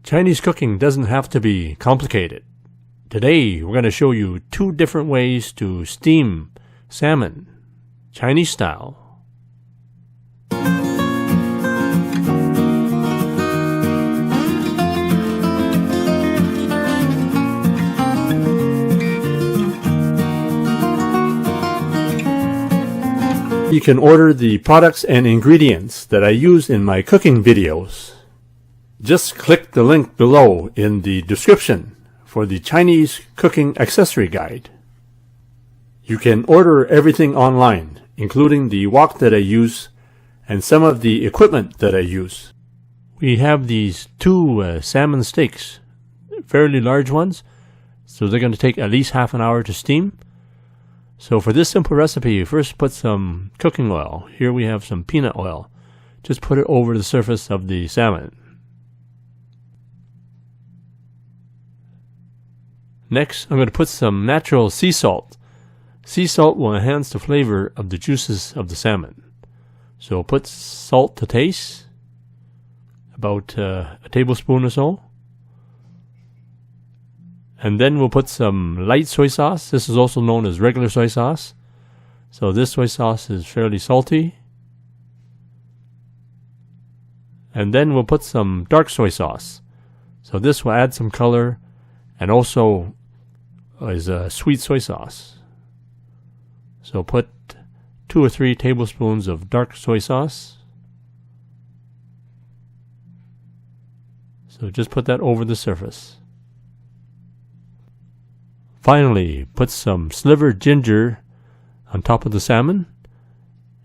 Chinese cooking doesn't have to be complicated. Today, we're going to show you 2 different ways to steam salmon, Chinese style. You can order the products and ingredients that I use in my cooking videos. Just click the link below in the description for the Chinese cooking accessory guide. You can order everything online, including the wok that I use and some of the equipment that I use. We have these 2 salmon steaks, fairly large ones, so they're going to take at least half an hour to steam. So for this simple recipe, you first put some cooking oil. Here we have some peanut oil. Just put it over the surface of the salmon. Next, I'm going to put some natural sea salt. Sea salt will enhance the flavor of the juices of the salmon. So put salt to taste, about a tablespoon or so. And then we'll put some light soy sauce. This is also known as regular soy sauce. So this soy sauce is fairly salty. And then we'll put some dark soy sauce. So this will add some color and also is a sweet soy sauce. So put 2 or 3 tablespoons of dark soy sauce. So just put that over the surface. Finally, put some slivered ginger on top of the salmon.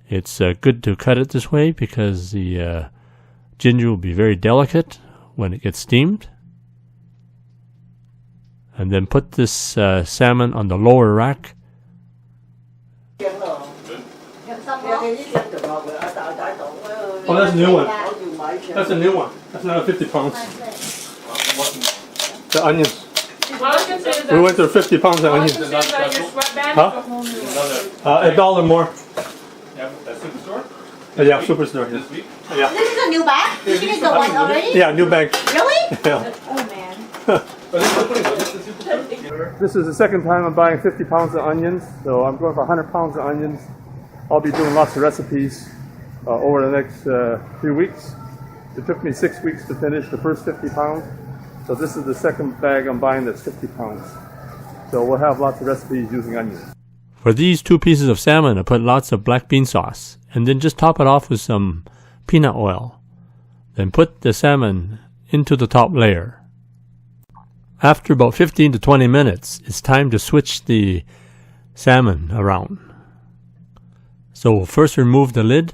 It's good to cut it this way because the ginger will be very delicate when it gets steamed. And then put this salmon on the lower rack. Oh, that's a new one. That's a new one. That's another 50 pounds. The onions. We went through 50 pounds of onions. Huh? $1 more. Yeah, at Superstore? Yeah, Superstore. This week? Yeah. This is a new bag? You finished the one already? Yeah, new bag. Really? Yeah. Oh man. This is the second time I'm buying 50 pounds of onions, so I'm going for 100 pounds of onions. I'll be doing lots of recipes over the next few weeks. It took me 6 weeks to finish the first 50 pounds, so this is the second bag I'm buying that's 50 pounds. So we'll have lots of recipes using onions. For these 2 pieces of salmon, I put lots of black bean sauce, and then just top it off with some peanut oil. Then put the salmon into the top layer. After about 15 to 20 minutes, it's time to switch the salmon around. So we'll first remove the lid,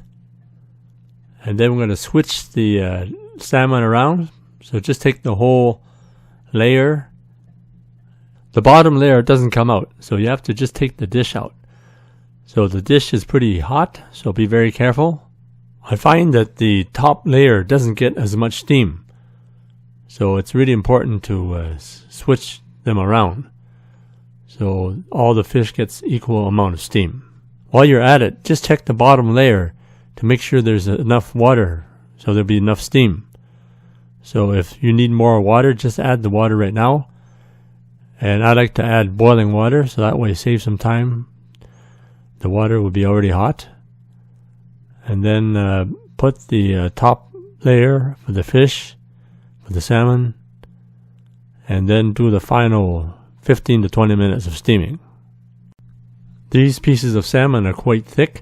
and then we're going to switch the salmon around. So just take the whole layer. The bottom layer doesn't come out, so you have to just take the dish out. So the dish is pretty hot, so be very careful. I find that the top layer doesn't get as much steam. So it's really important to switch them around so all the fish gets equal amount of steam. While you're at it, just check the bottom layer to make sure there's enough water so there'll be enough steam. So if you need more water, just add the water right now. And I like to add boiling water so that way save some time. The water will be already hot. And then put the top layer for the fish, the salmon, and then do the final 15 to 20 minutes of steaming. These pieces of salmon are quite thick,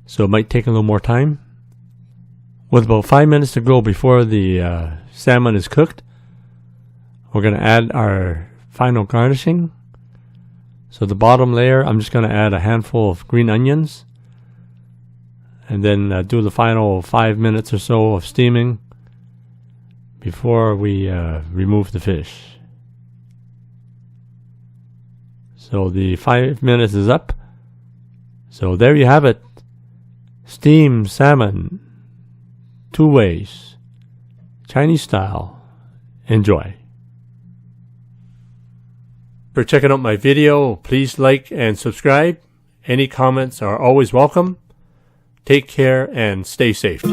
so it might take a little more time. With about 5 minutes to go before the salmon is cooked, we're going to add our final garnishing. So the bottom layer, I'm just going to add a handful of green onions, and then do the final 5 minutes or so of steaming before we remove the fish. So the 5 minutes is up. So there you have it. Steamed salmon, 2 ways, Chinese style. Enjoy. For checking out my video, please like and subscribe. Any comments are always welcome. Take care and stay safe.